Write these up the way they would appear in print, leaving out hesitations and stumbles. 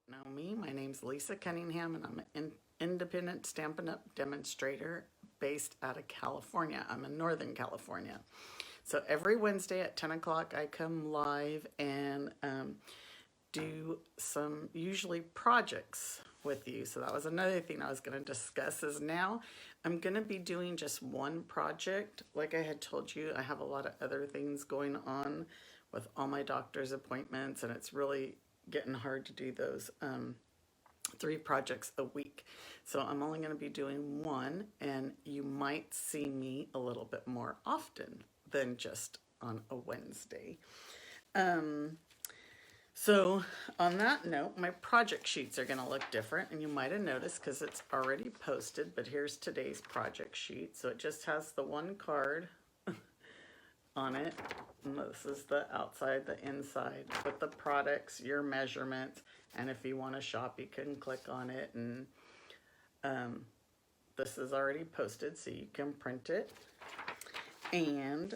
know me, my name's Lisa Cunningham, and I'm an independent Stampin' Up demonstrator based out of California. I'm in Northern California. So every Wednesday at 10 o'clock, I come live and do some usually projects with you. So that was another thing I was going to discuss is now I'm going to be doing just one project. Like I had told you, I have a lot of other things going on with all my doctor's appointments, and it's really getting hard to do those 3 projects a week. So I'm only going to be doing one, and you might see me a little bit more often than just on a Wednesday. So on that note, my project sheets are going to look different, and you might have noticed because it's already posted, but here's today's project sheet. So it just has the one card on it, and this is the outside, the inside, with the products, your measurements, and if you want to shop, you can click on it, and this is already posted, so you can print it. And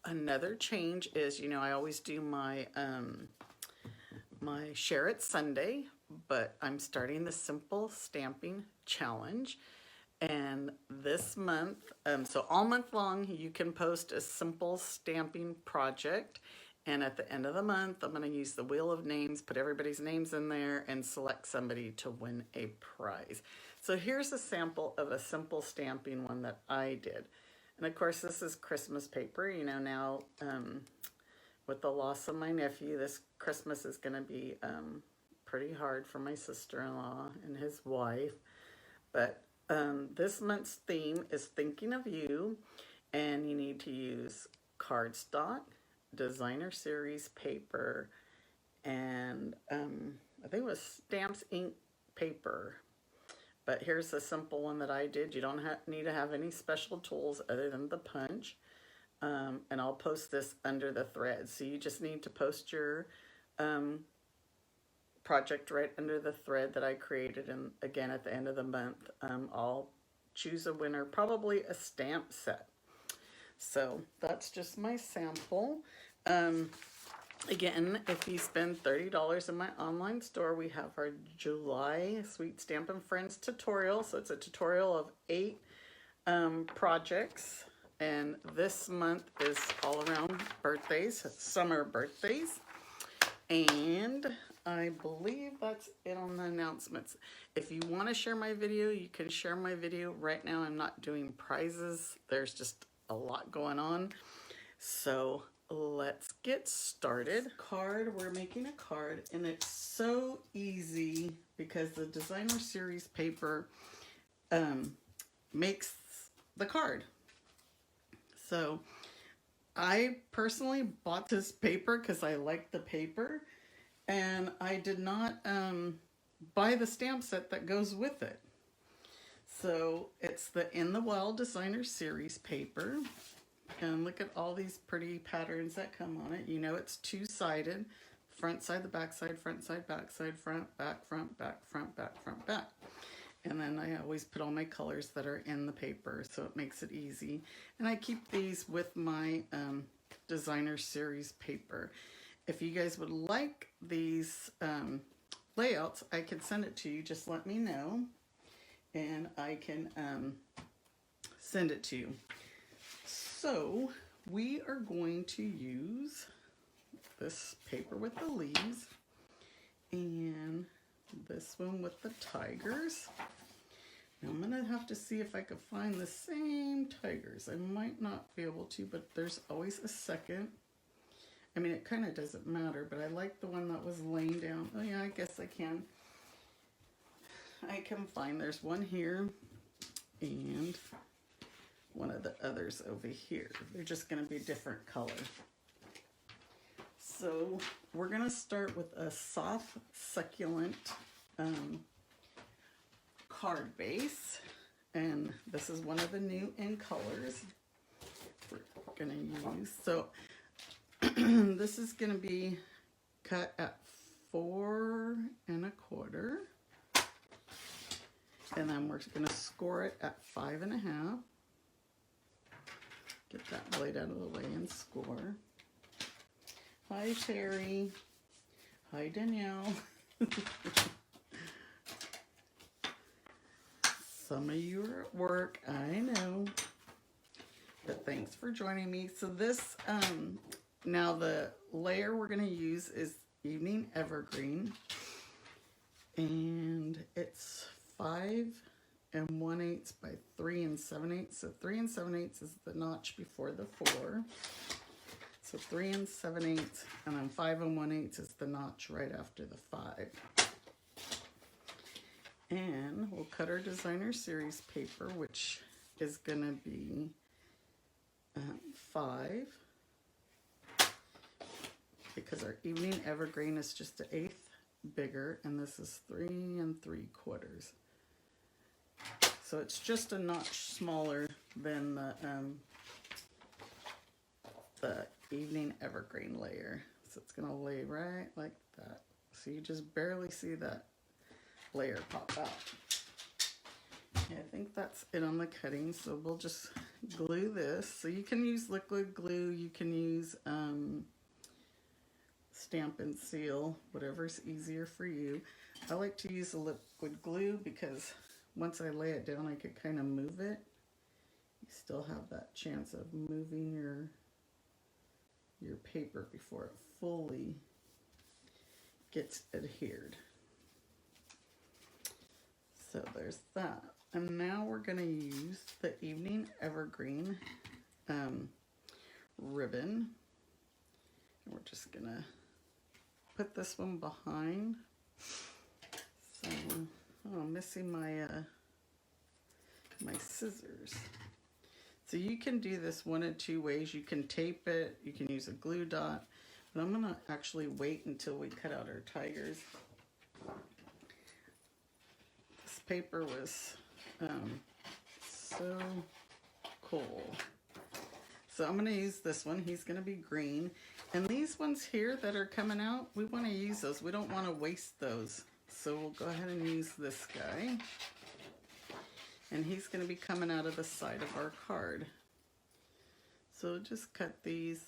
another change is, you know, I always do my my Share It Sunday, but I'm starting the Simple Stamping Challenge. And this month, so all month long, you can post a simple stamping project. And at the end of the month, I'm going to use the wheel of names, put everybody's names in there, and select somebody to win a prize. So here's a sample of a simple stamping one that I did. And of course, this is Christmas paper. You know, now with the loss of my nephew, this Christmas is going to be pretty hard for my sister-in-law and his wife. But this month's theme is Thinking of You, and you need to use cardstock, designer series paper, and I think it was Stamps Ink paper. But here's a simple one that I did. You don't need to have any special tools other than the punch. And I'll post this under the thread. So you just need to post your project right under the thread that I created. And again, at the end of the month, I'll choose a winner, probably a stamp set. So that's just my sample. Again, if you spend $30 in my online store, we have our July Sweet Stampin' Friends tutorial. So it's a tutorial of 8 projects. And this month is all around birthdays, summer birthdays. And I believe that's it on the announcements. If you want to share my video, you can share my video. Right now I'm not doing prizes. There's just a lot going on. So let's get started. Card, we're making a card, and it's so easy because the designer series paper makes the card. So I personally bought this paper because I like the paper, and I did not buy the stamp set that goes with it. So it's the In the Wild Designer Series paper. And look at all these pretty patterns that come on it. You know it's 2-sided. Front side, the back side, front side, back side, front, back, front, back, front, back, front, back. And then I always put all my colors that are in the paper, so it makes it easy. And I keep these with my designer series paper. If you guys would like these layouts, I can send it to you. Just let me know, and I can send it to you. So we are going to use this paper with the leaves and this one with the tigers. Now I'm going to have to see if I can find the same tigers. I might not be able to, but there's always a second. I mean, it kind of doesn't matter, but I like the one that was laying down. Oh yeah, I guess I can. I can find, there's one here and one of the others over here. They're just going to be a different color. So we're going to start with a soft, succulent card base. And this is one of the new in colors we're going to use. So this is going to be cut at 4 1/4. And then we're going to score it at 5 1/2. Get that blade out of the way and score. Hi, Terry. Hi, Danielle. Some of you are at work, I know. But thanks for joining me. So this, now the layer we're going to use is Evening Evergreen. And it's 5 1/8 by 3 7/8. So 3 7/8 is the notch before the 4. So 3 7/8, and then 5 1/8 is the notch right after the 5. And we'll cut our designer series paper, which is going to be 5, because our Evening Evergreen is just 1/8 bigger, and this is 3 3/4. So it's just a notch smaller than the Evening Evergreen layer. So it's going to lay right like that. So you just barely see that layer pop out. I think that's it on the cutting, so we'll just glue this. So you can use liquid glue, you can use Stampin' Seal, whatever's easier for you. I like to use a liquid glue because once I lay it down, I could kind of move it. You still have that chance of moving your paper before it fully gets adhered. So there's that. And now we're going to use the Evening Evergreen ribbon. And we're just going to put this one behind. So, oh, I'm missing my my scissors. So you can do this one of two ways. You can tape it, you can use a glue dot, but I'm going to actually wait until we cut out our tigers. This paper was so cool. So I'm going to use this one. He's going to be green. And these ones here that are coming out, we want to use those. We don't want to waste those. So we'll go ahead and use this guy. And he's going to be coming out of the side of our card. So just cut these.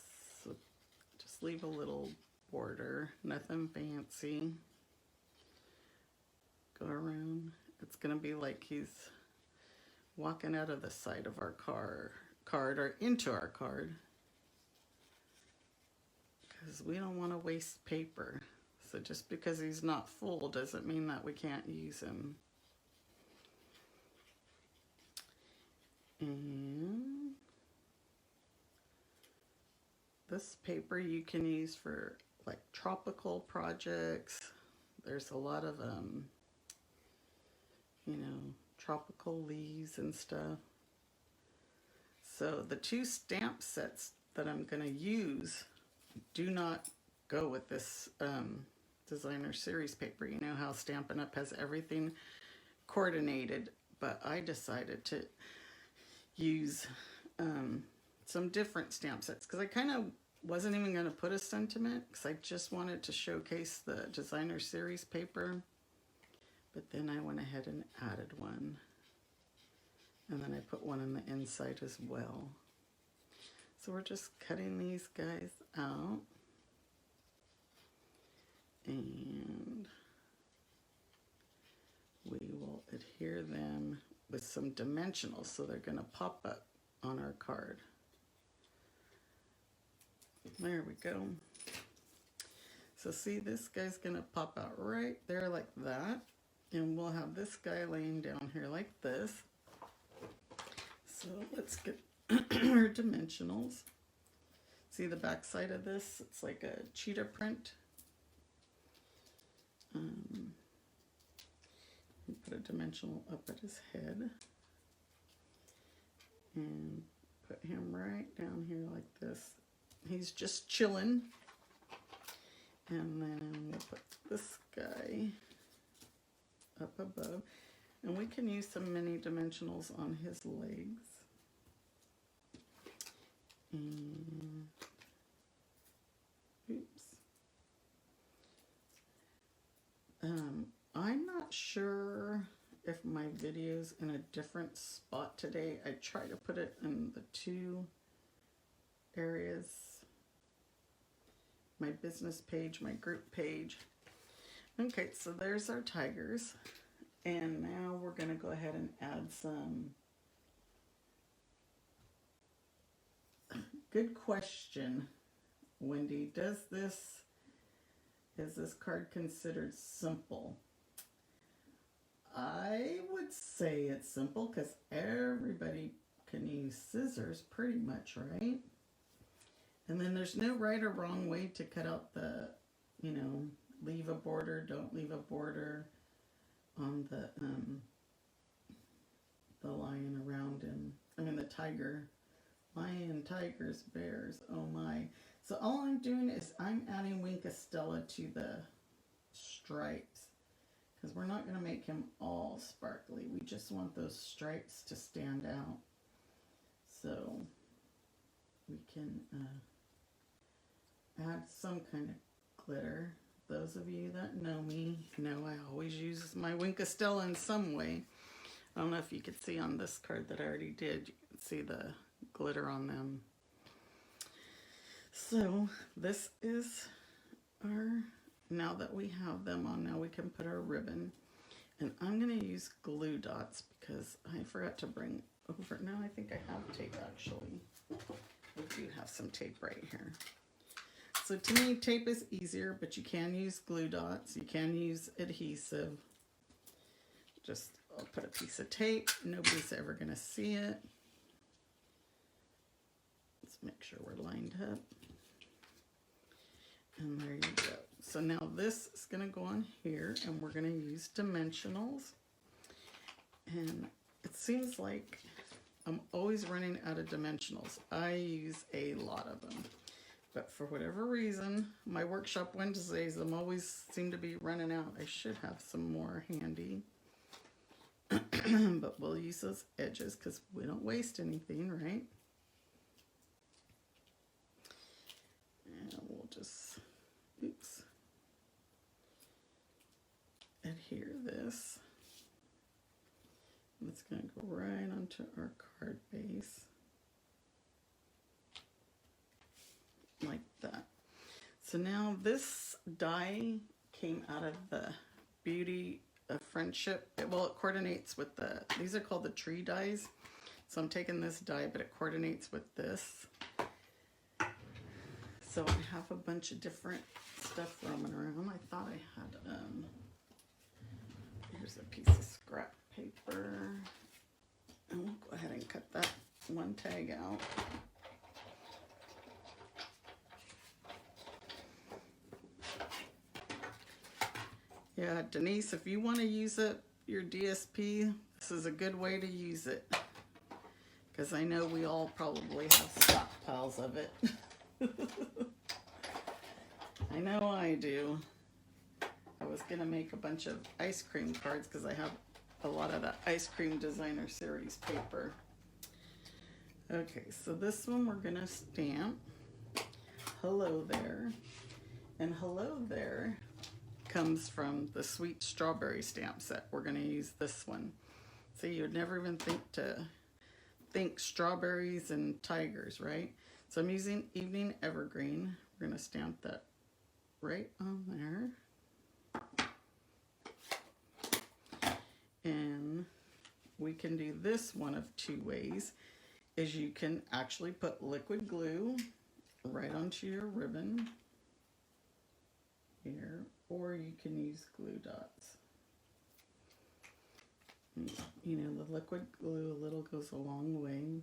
Just leave a little border. Nothing fancy. Go around. It's going to be like he's walking out of the side of our card or into our card. Because we don't want to waste paper. So just because he's not full doesn't mean that we can't use him. And this paper you can use for like tropical projects. There's a lot of you know, tropical leaves and stuff. So the two stamp sets that I'm going to use do not go with this designer series paper. You know how Stampin' Up has everything coordinated, but I decided to use some different stamp sets because I kind of wasn't even going to put a sentiment because I just wanted to showcase the designer series paper. But then I went ahead and added one. And then I put one on the inside as well. So we're just cutting these guys out. And we will adhere them with some dimensionals so they're going to pop up on our card. There we go. So see, this guy's going to pop out right there like that. And we'll have this guy laying down here like this. So let's get our dimensionals. See the back side of this? It's like a cheetah print. Put a dimensional up at his head. And put him right down here like this. He's just chilling. And then we'll put this guy up above, and we can use some mini dimensionals on his legs. And oops. I'm not sure if my video's in a different spot today. I try to put it in the two areas, my business page, my group page. Okay, so there's our tigers. And now we're going to go ahead and add some. Good question, Wendy. Is this card considered simple? I would say it's simple because everybody can use scissors pretty much, right? And then there's no right or wrong way to cut out the, leave a border, don't leave a border on the lion around him. The tiger. Lion, tigers, bears, oh my. So all I'm doing is I'm adding Wink Stella to the stripes because we're not going to make him all sparkly. We just want those stripes to stand out. So we can add some kind of glitter. Those of you that know me know I always use my Wink Stella in some way. I don't know if you could see on this card that I already did. You can see the glitter on them. So this is now that we have them on, now we can put our ribbon. And I'm going to use glue dots because I forgot to bring over. Now I think I have tape actually. We do have some tape right here. So to me, tape is easier, but you can use glue dots. You can use adhesive. I'll put a piece of tape. Nobody's ever going to see it. Let's make sure we're lined up. And there you go. So now this is going to go on here, and we're going to use dimensionals. And it seems like I'm always running out of dimensionals. I use a lot of them. But for whatever reason, my workshop Wednesdays, I'm always seem to be running out. I should have some more handy. But we'll use those edges because we don't waste anything, right? And we'll just, adhere this. It's going to go right onto our card base. Like that. So now this die came out of the Beauty of Friendship. It coordinates with these are called the tree dies. So I'm taking this die, but it coordinates with this. So I have a bunch of different stuff roaming around. I thought I had, here's a piece of scrap paper. And we'll go ahead and cut that one tag out. Yeah, Denise, if you want to use your DSP, this is a good way to use it. Because I know we all probably have stockpiles of it. I know I do. I was going to make a bunch of ice cream cards because I have a lot of that ice cream designer series paper. Okay, so this one we're going to stamp Hello There. And Hello There comes from the Sweet Strawberry stamp set. We're going to use this one. See, you'd never even think strawberries and tigers, right? So I'm using Evening Evergreen. We're going to stamp that right on there. And we can do this one of two ways. Is you can actually put liquid glue right onto your ribbon here, or you can use glue dots. You know, the liquid glue a little goes a long way.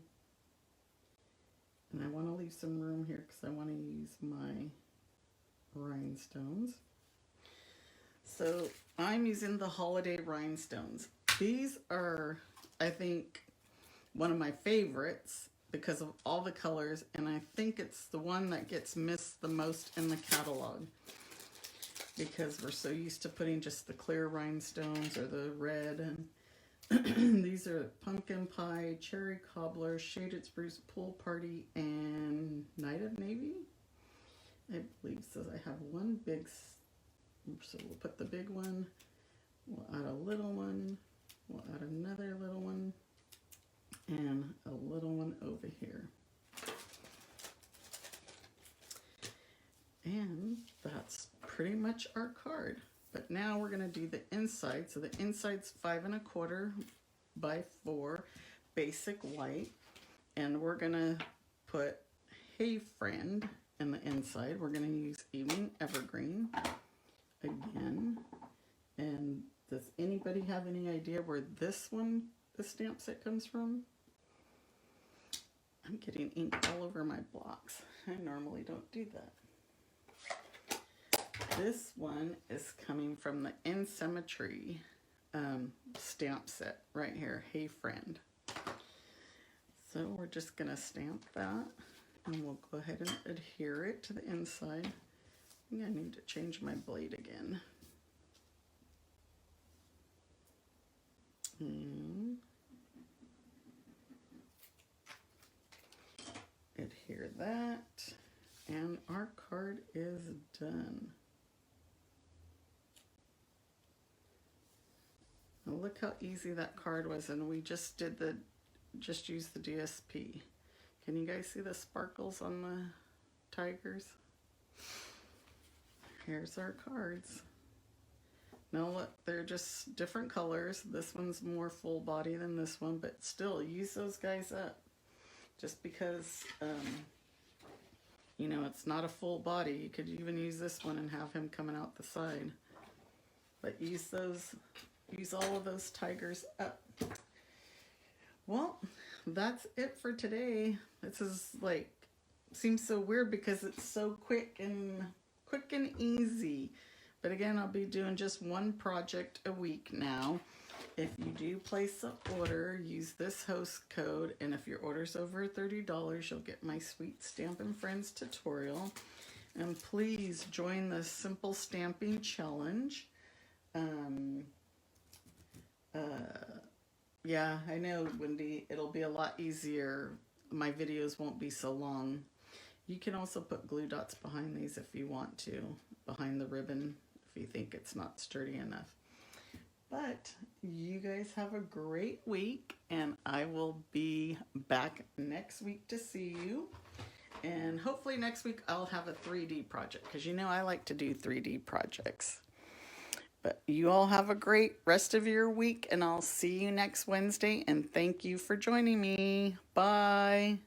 And I want to leave some room here because I want to use my rhinestones. So I'm using the holiday rhinestones. These are, I think, one of my favorites because of all the colors, and I think it's the one that gets missed the most in the catalog because we're so used to putting just the clear rhinestones or the red. And these are Pumpkin Pie, Cherry Cobbler, Shaded Spruce, Pool Party, and Night of Navy. I believe says I have one big, so we'll put the big one, we'll add a little one, we'll add another little one, and a little one over here. And that's pretty much our card. But now we're going to do the inside. So the inside's 5 1/4 by 4 basic white. And we're going to put Hey Friend in the inside. We're going to use Evening Evergreen again. And does anybody have any idea where this one, the stamp set, comes from? I'm getting ink all over my blocks. I normally don't do that. This one is coming from the In Symmetry stamp set right here, Hey Friend. So we're just going to stamp that, and we'll go ahead and adhere it to the inside. I think I need to change my blade again. Adhere that, and our card is done. Now look how easy that card was, and we just used the DSP. Can you guys see the sparkles on the tigers? Here's our cards. Now look, they're just different colors. This one's more full body than this one, but still use those guys up. Just because, you know, it's not a full body. You could even use this one and have him coming out the side. But use all of those tigers up. Well, that's it for today. This is like, seems so weird because it's so quick and easy. But again, I'll be doing just one project a week now. If you do place an order, use this host code, and if your order's over $30, you'll get my sweet Stampin' Friends tutorial. And please join the Simple Stamping Challenge. Yeah, I know, Wendy, it'll be a lot easier. My videos won't be so long. You can also put glue dots behind these if you want to, behind the ribbon, if you think it's not sturdy enough. But you guys have a great week, and I will be back next week to see you. And hopefully next week I'll have a 3D project, because you know I like to do 3D projects. But you all have a great rest of your week, and I'll see you next Wednesday, and thank you for joining me. Bye.